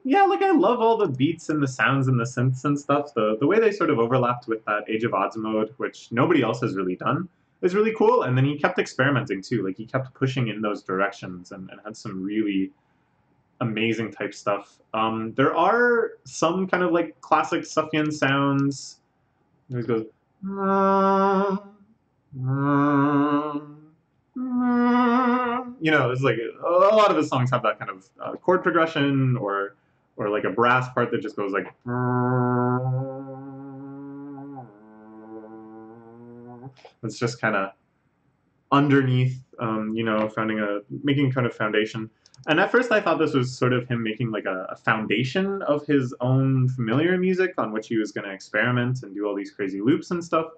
S1: Yeah, like I love all the beats and the sounds and the synths and stuff. The way they sort of overlapped with that Age of Odds mode, which nobody else has really done, is really cool. And then he kept experimenting too. Like he kept pushing in those directions and had some really amazing type stuff. There are some kind of like classic Sufjan sounds. It goes, it's like a lot of his songs have that kind of chord progression or like a brass part that just goes like. It's just kind of underneath, making kind of foundation. And at first I thought this was sort of him making like a foundation of his own familiar music on which he was going to experiment and do all these crazy loops and stuff.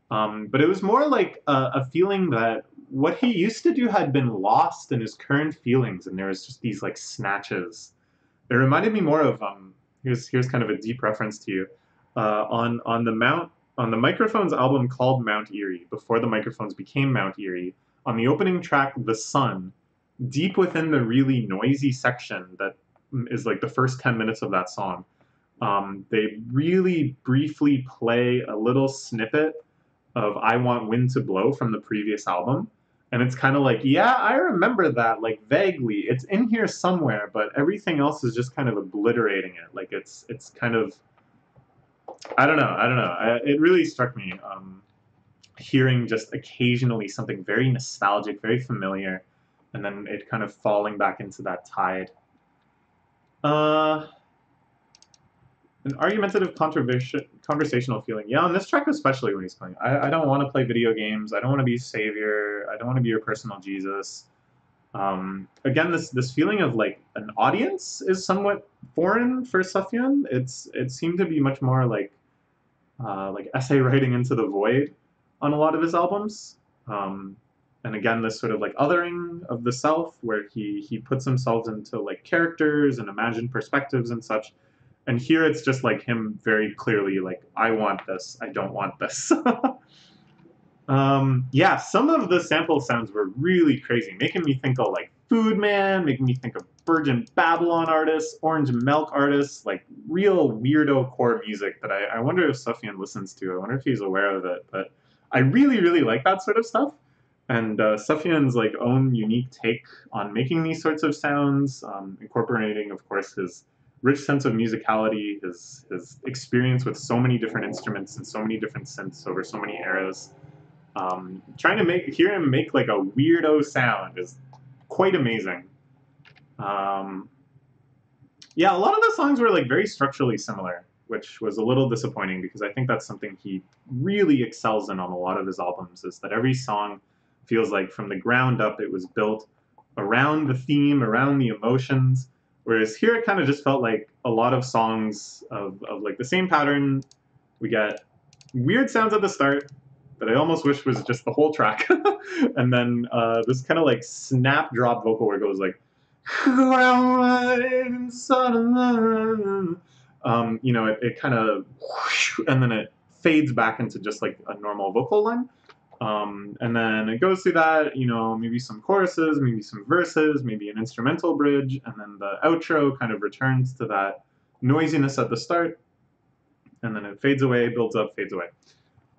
S1: But it was more like a feeling that what he used to do had been lost in his current feelings, and there was just these like snatches. It reminded me more of here's kind of a deep reference to you on the Mount On the Microphones album called Mount Erie, before the Microphones became Mount Erie, on the opening track, The Sun, deep within the really noisy section that is like the first 10 minutes of that song, they really briefly play a little snippet of I Want Wind to Blow from the previous album. And it's kind of like, yeah, I remember that, like vaguely. It's in here somewhere, but everything else is just kind of obliterating it. Like it's kind of, I don't know, it really struck me hearing just occasionally something very nostalgic, very familiar, and then it kind of falling back into that tide. Uh, an argumentative conversational feeling. Yeah, on this track especially when he's playing. I don't want to play video games. I don't want to be savior. I don't want to be your personal Jesus. Again, this feeling of like an audience is somewhat foreign for Sufjan. It seemed to be much more like essay writing into the void on a lot of his albums. And again, this sort of like othering of the self, where he puts himself into like characters and imagined perspectives and such. And here it's just like him very clearly like, I want this, I don't want this. Yeah, some of the sample sounds were really crazy, making me think of like Food Man, making me think of Virgin Babylon artists, Orange Milk artists, like real weirdo core music that I wonder if Sufjan listens to. I wonder if he's aware of it. But I really, really like that sort of stuff. And Sufjan's like own unique take on making these sorts of sounds, incorporating, of course, his rich sense of musicality, his experience with so many different instruments and so many different synths over so many eras. Trying to hear him make like a weirdo sound is quite amazing. Yeah, a lot of the songs were like very structurally similar, which was a little disappointing because I think that's something he really excels in on a lot of his albums, is that every song feels like from the ground up it was built around the theme, around the emotions, whereas here it kind of just felt like a lot of songs of like the same pattern. We get weird sounds at the start that I almost wish was just the whole track, and then this kind of like snap drop vocal where it goes like, you know, it kind of, and then it fades back into just like a normal vocal line. And then it goes through that, you know, maybe some choruses, maybe some verses, maybe an instrumental bridge, and then the outro kind of returns to that noisiness at the start, and then it fades away, builds up, fades away.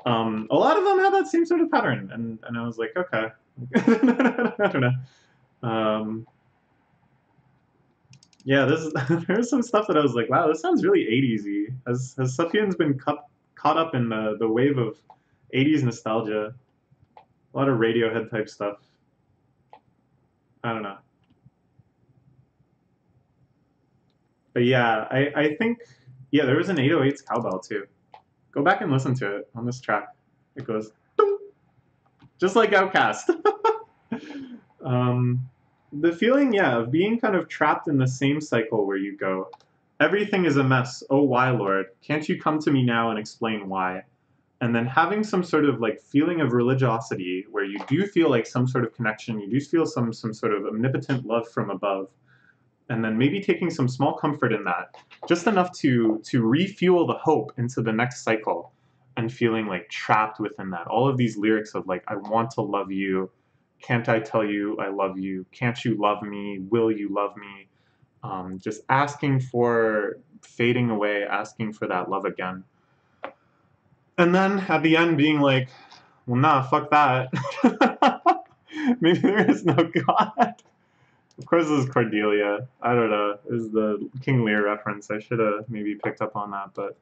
S1: A lot of them had that same sort of pattern, and I was like, okay. I don't know. Yeah, there's some stuff that I was like, wow, this sounds really 80s-y. Has Sufjan's been caught up in the wave of 80s nostalgia? A lot of Radiohead type stuff. I don't know. But yeah, I think, yeah, there was an 808s cowbell too. Go back and listen to it on this track. It goes, dong, just like Outcast. The feeling, yeah, of being kind of trapped in the same cycle where you go, everything is a mess, oh why, Lord? Can't you come to me now and explain why? And then having some sort of like feeling of religiosity where you do feel like some sort of connection, you do feel some sort of omnipotent love from above, and then maybe taking some small comfort in that, just enough to refuel the hope into the next cycle, and feeling like trapped within that. All of these lyrics of like, I want to love you, can't I tell you I love you, can't you love me, will you love me? Just asking for fading away, asking for that love again. And then at the end being like, well, nah, fuck that. Maybe there is no God. Of course, this is Cordelia. I don't know. This is the King Lear reference. I should have maybe picked up on that, but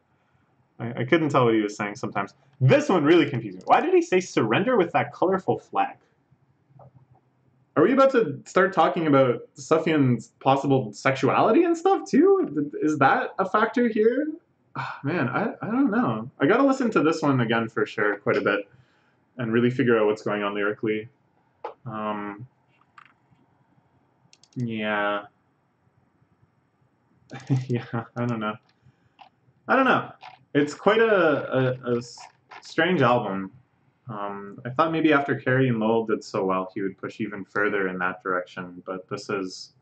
S1: I couldn't tell what he was saying sometimes. This one really confused me. Why did he say surrender with that colorful flag? Are we about to start talking about Sufjan's possible sexuality and stuff too? Is that a factor here? Oh, man, I don't know. I gotta listen to this one again for sure, quite a bit, and really figure out what's going on lyrically. Yeah. Yeah, I don't know. I don't know. It's quite a strange album. I thought maybe after Carrie and Lowell did so well, he would push even further in that direction, but this is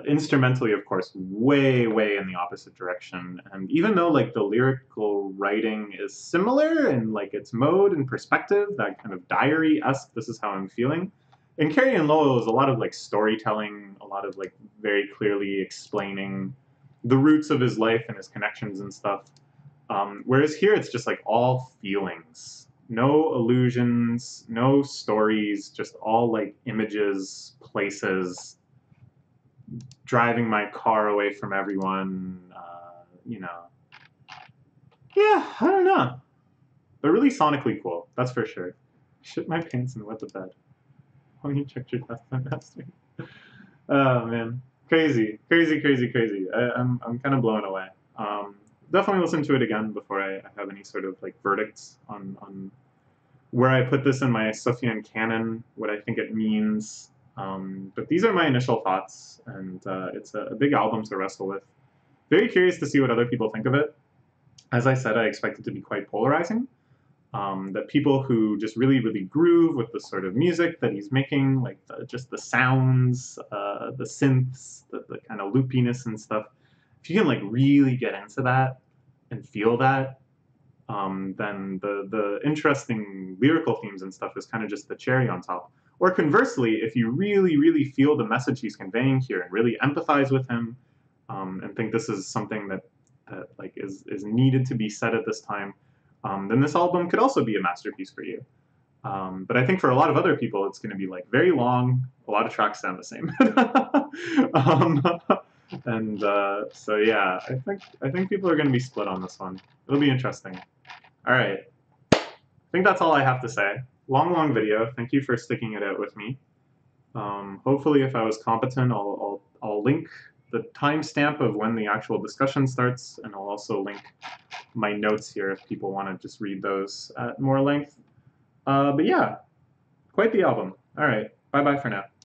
S1: Instrumentally, of course, way, way in the opposite direction. And even though like the lyrical writing is similar in like its mode and perspective, that kind of diary-esque, this is how I'm feeling. In Carrie and Lowell is a lot of like storytelling, a lot of like very clearly explaining the roots of his life and his connections and stuff. Whereas here it's just like all feelings. No illusions, no stories, just all like images, places, driving my car away from everyone, you know. Yeah, I don't know. They're really sonically cool, that's for sure. Shit my pants and wet the bed. Why you checked your test on last week? Oh man, crazy, crazy, crazy, crazy. I'm kind of blown away. Definitely listen to it again before I have any sort of like verdicts on where I put this in my Sufjan canon, what I think it means. But these are my initial thoughts, and it's a big album to wrestle with. Very curious to see what other people think of it. As I said, I expect it to be quite polarizing. That people who just really, really groove with the sort of music that he's making, like just the sounds, the synths, the kind of loopiness and stuff, if you can like really get into that and feel that, then the interesting lyrical themes and stuff is kind of just the cherry on top. Or conversely, if you really, really feel the message he's conveying here and really empathize with him, and think this is something that like is needed to be said at this time, then this album could also be a masterpiece for you. But I think for a lot of other people, it's going to be like very long. A lot of tracks sound the same. um, and so yeah, I think people are going to be split on this one. It'll be interesting. All right, I think that's all I have to say. Long video. Thank you for sticking it out with me. Hopefully, if I was competent, I'll link the timestamp of when the actual discussion starts, and I'll also link my notes here if people want to just read those at more length. But yeah, quite the album. All right, bye-bye for now.